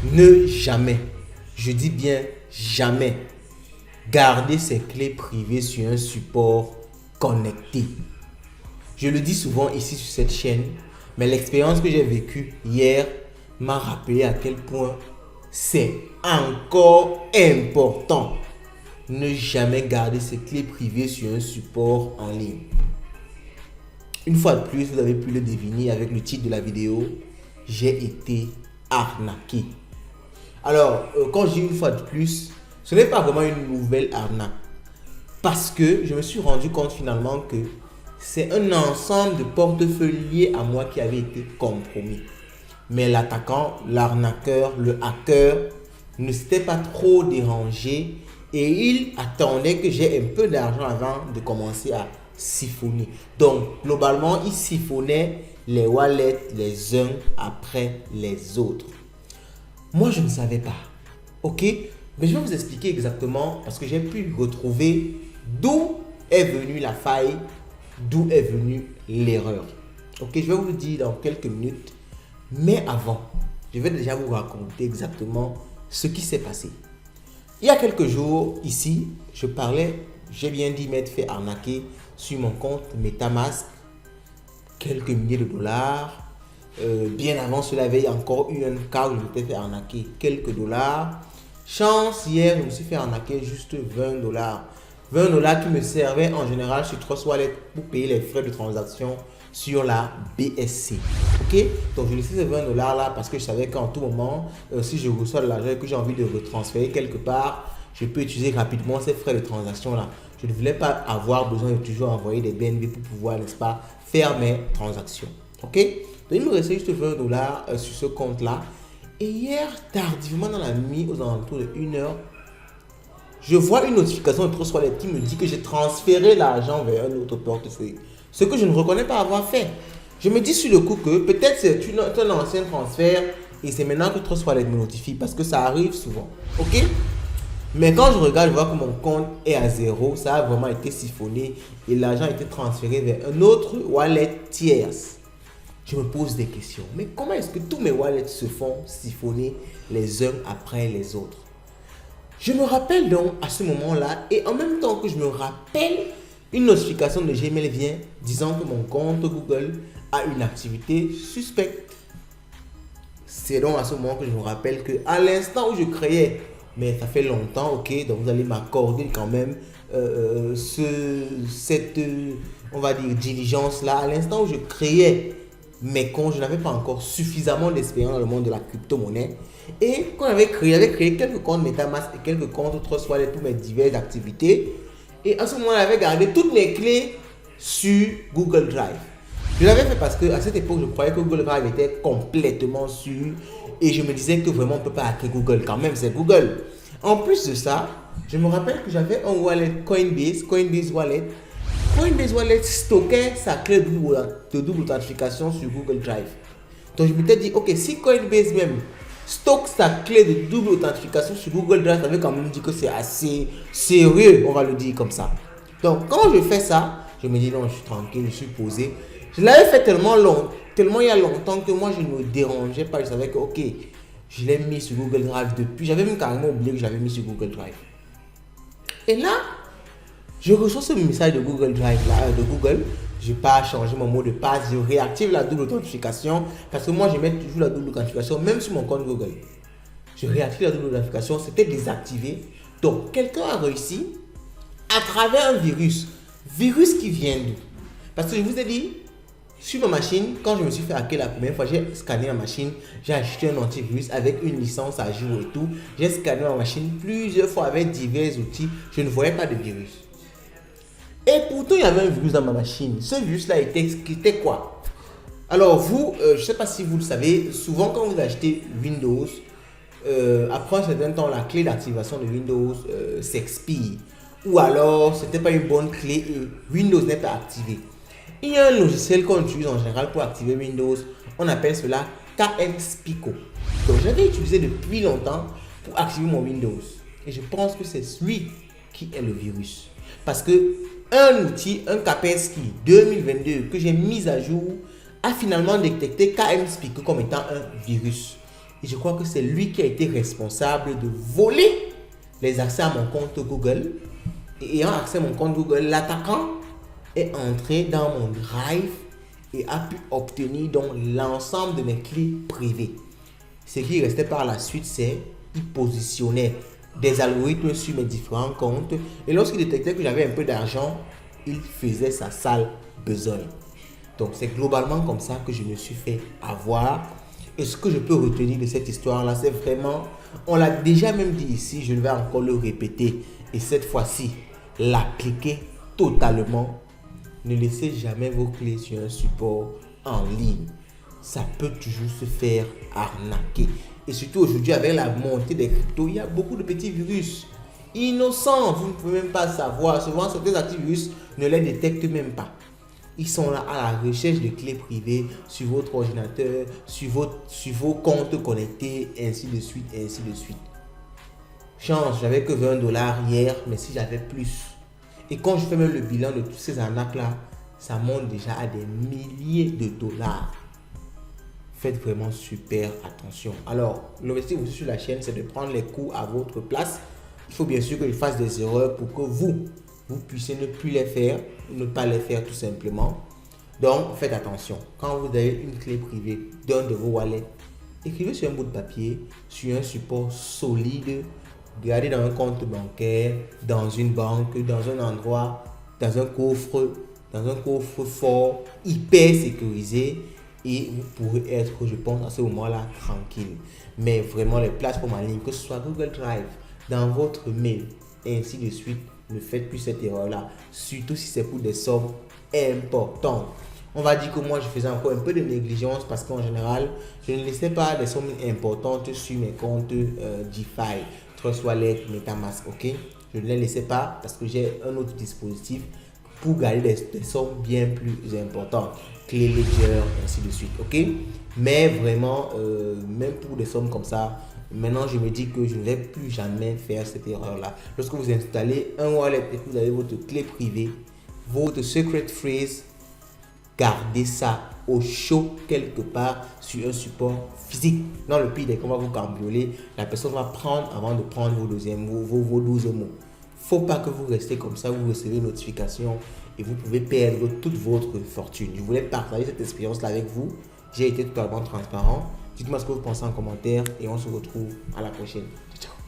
Ne jamais, je dis bien jamais, garder ses clés privées sur un support connecté. Je le dis souvent ici sur cette chaîne, mais l'expérience que j'ai vécue hier m'a rappelé à quel point c'est encore important. Ne jamais garder ses clés privées sur un support en ligne. Une fois de plus, vous avez pu le deviner avec le titre de la vidéo, j'ai été arnaqué. Alors, quand je dis une fois de plus, ce n'est pas vraiment une nouvelle arnaque. Parce que je me suis rendu compte finalement que c'est un ensemble de portefeuilles liés à moi qui avait été compromis. Mais l'attaquant, l'arnaqueur, le hacker ne s'était pas trop dérangé et il attendait que j'ai un peu d'argent avant de commencer à siphonner. Donc, globalement, il siphonnait les wallets les uns après les autres. Moi, je ne savais pas. Ok? Mais je vais vous expliquer exactement parce que j'ai pu retrouver d'où est venue la faille, d'où est venue l'erreur. Ok? Je vais vous le dire dans quelques minutes. Mais avant, je vais déjà vous raconter exactement ce qui s'est passé. Il y a quelques jours, ici, j'ai bien dit m'être fait arnaquer sur mon compte MetaMask, quelques milliers de dollars. Bien avant cela, il y a encore eu un cas où je m'étais fait arnaquer quelques dollars. Chance, hier, je me suis fait arnaquer juste 20 dollars. 20 dollars qui me servaient en général sur Trust Wallet pour payer les frais de transaction sur la BSC. Ok? Donc, je laissais ces 20 dollars là parce que je savais qu'en tout moment, si je reçois de l'argent et que j'ai envie de retransférer quelque part, je peux utiliser rapidement ces frais de transaction là. Je ne voulais pas avoir besoin de toujours envoyer des BNB pour pouvoir, n'est-ce pas, faire mes transactions. Ok? Donc, il me restait juste 20 dollars sur ce compte là. Et hier, tardivement dans la nuit, aux alentours de 1 heure, je vois une notification de Trust Wallet qui me dit que j'ai transféré l'argent vers un autre portefeuille. Ce que je ne reconnais pas avoir fait. Je me dis sur le coup que peut-être c'est un ancien transfert et c'est maintenant que Trust Wallet me notifie parce que ça arrive souvent. Ok? Mais quand je regarde, je vois que mon compte est à zéro. Ça a vraiment été siphonné et l'argent a été transféré vers un autre wallet tierce. Je me pose des questions. Mais comment est-ce que tous mes wallets se font siphonner les uns après les autres? Je me rappelle donc à ce moment-là et en même temps que je me rappelle, une notification de Gmail vient disant que mon compte Google a une activité suspecte. C'est donc à ce moment que je me rappelle que à l'instant où je créais, mais ça fait longtemps, ok, donc vous allez m'accorder quand même cette, on va dire, diligence-là. À l'instant où je créais mes comptes, je n'avais pas encore suffisamment d'expérience dans le monde de la crypto-monnaie. Et quand j'avais créé quelques comptes MetaMask et quelques comptes Trust Wallet pour mes diverses activités. Et à ce moment-là, j'avais gardé toutes mes clés sur Google Drive. Je l'avais fait parce qu'à cette époque, je croyais que Google Drive était complètement sûr. Et je me disais que vraiment, on ne peut pas hacker Google. Quand même, c'est Google. En plus de ça, je me rappelle que j'avais un wallet Coinbase Wallet. Coinbase Wallet stockait sa clé de double authentification sur Google Drive. Donc je m'étais dit, ok, si Coinbase même stocke sa clé de double authentification sur Google Drive, ça veut quand même dire que c'est assez sérieux, on va le dire comme ça. Donc quand je fais ça, je me dis non, je suis tranquille, je suis posé. Je l'avais fait tellement il y a longtemps que moi je ne me dérangeais pas. Je savais que ok, je l'ai mis sur Google Drive depuis. J'avais même carrément oublié que j'avais mis sur Google Drive. Et là, je reçois ce message de Google Drive là, de Google. Je pars changer mon mot de passe, je réactive la double authentification parce que moi je mets toujours la double authentification même sur mon compte Google. Je réactive la double authentification, c'était désactivé. Donc quelqu'un a réussi à travers un virus. Virus qui vient d'où? Parce que je vous ai dit, sur ma machine, quand je me suis fait hacker la première fois, j'ai scanné ma machine, j'ai acheté un antivirus avec une licence à jour et tout. J'ai scanné ma machine plusieurs fois avec divers outils, je ne voyais pas de virus. Et pourtant, il y avait un virus dans ma machine. Ce virus-là était quoi? Alors vous, je ne sais pas si vous le savez, souvent quand vous achetez Windows, après un certain temps, la clé d'activation de Windows s'expire. Ou alors, ce n'était pas une bonne clé et Windows n'est pas activé. Il y a un logiciel qu'on utilise en général pour activer Windows. On appelle cela KMSPICO. Donc, j'avais utilisé depuis longtemps pour activer mon Windows. Et je pense que c'est lui qui est le virus. Parce que un outil, un Kaspersky 2022 que j'ai mis à jour, a finalement détecté KMSPICO comme étant un virus. Et je crois que c'est lui qui a été responsable de voler les accès à mon compte Google. Et ayant accès à mon compte Google, l'attaquant est entré dans mon Drive et a pu obtenir donc l'ensemble de mes clés privées. Ce qui restait par la suite, c'est qu'il positionnait des algorithmes sur mes différents comptes. Et lorsqu'il détectait que j'avais un peu d'argent, il faisait sa sale besogne. Donc c'est globalement comme ça que je me suis fait avoir. Et ce que je peux retenir de cette histoire-là, c'est vraiment, on l'a déjà même dit ici, je vais encore le répéter. Et cette fois-ci, l'appliquer totalement. Ne laissez jamais vos clés sur un support en ligne. Ça peut toujours se faire arnaquer. Et surtout aujourd'hui, avec la montée des cryptos, il y a beaucoup de petits virus innocents. Vous ne pouvez même pas savoir. Souvent, certains antivirus ne les détectent même pas. Ils sont là à la recherche de clés privées sur votre ordinateur, sur vos comptes connectés, ainsi de suite, ainsi de suite. Chance, j'avais que 20 dollars hier, mais si j'avais plus. Et quand je fais même le bilan de toutes ces arnaques-là, ça monte déjà à des milliers de dollars. Faites vraiment super attention. Alors, l'objectif aussi sur la chaîne, c'est de prendre les coups à votre place. Il faut bien sûr que je fasse des erreurs pour que vous puissiez ne plus les faire, ne pas les faire tout simplement. Donc, faites attention. Quand vous avez une clé privée d'un de vos wallets, écrivez sur un bout de papier, sur un support solide, gardez dans un compte bancaire, dans une banque, dans un endroit, dans un coffre fort, hyper sécurisé. Et vous pourrez être, je pense, à ce moment-là, tranquille. Mais vraiment, les plateformes en ligne, que ce soit Google Drive, dans votre mail, et ainsi de suite, ne faites plus cette erreur-là. Surtout si c'est pour des sommes importantes. On va dire que moi, je faisais encore un peu de négligence parce qu'en général, je ne laissais pas des sommes importantes sur mes comptes DeFi, Trust Wallet, MetaMask, ok? Je ne les laissais pas parce que j'ai un autre dispositif pour garder des sommes bien plus importantes. Clé Ledger, ainsi de suite, ok? Mais vraiment, même pour des sommes comme ça, maintenant je me dis que je ne vais plus jamais faire cette erreur-là. Lorsque vous installez un wallet et que vous avez votre clé privée, votre secret phrase, gardez ça au chaud quelque part sur un support physique. Dans le pire des cas, on va vous cambrioler. La personne va prendre avant de prendre vos 12 mots. Faut pas que vous restez comme ça, vous recevez une notification et vous pouvez perdre toute votre fortune. Je voulais partager cette expérience-là avec vous. J'ai été totalement transparent. Dites-moi ce que vous pensez en commentaire et on se retrouve à la prochaine. Ciao.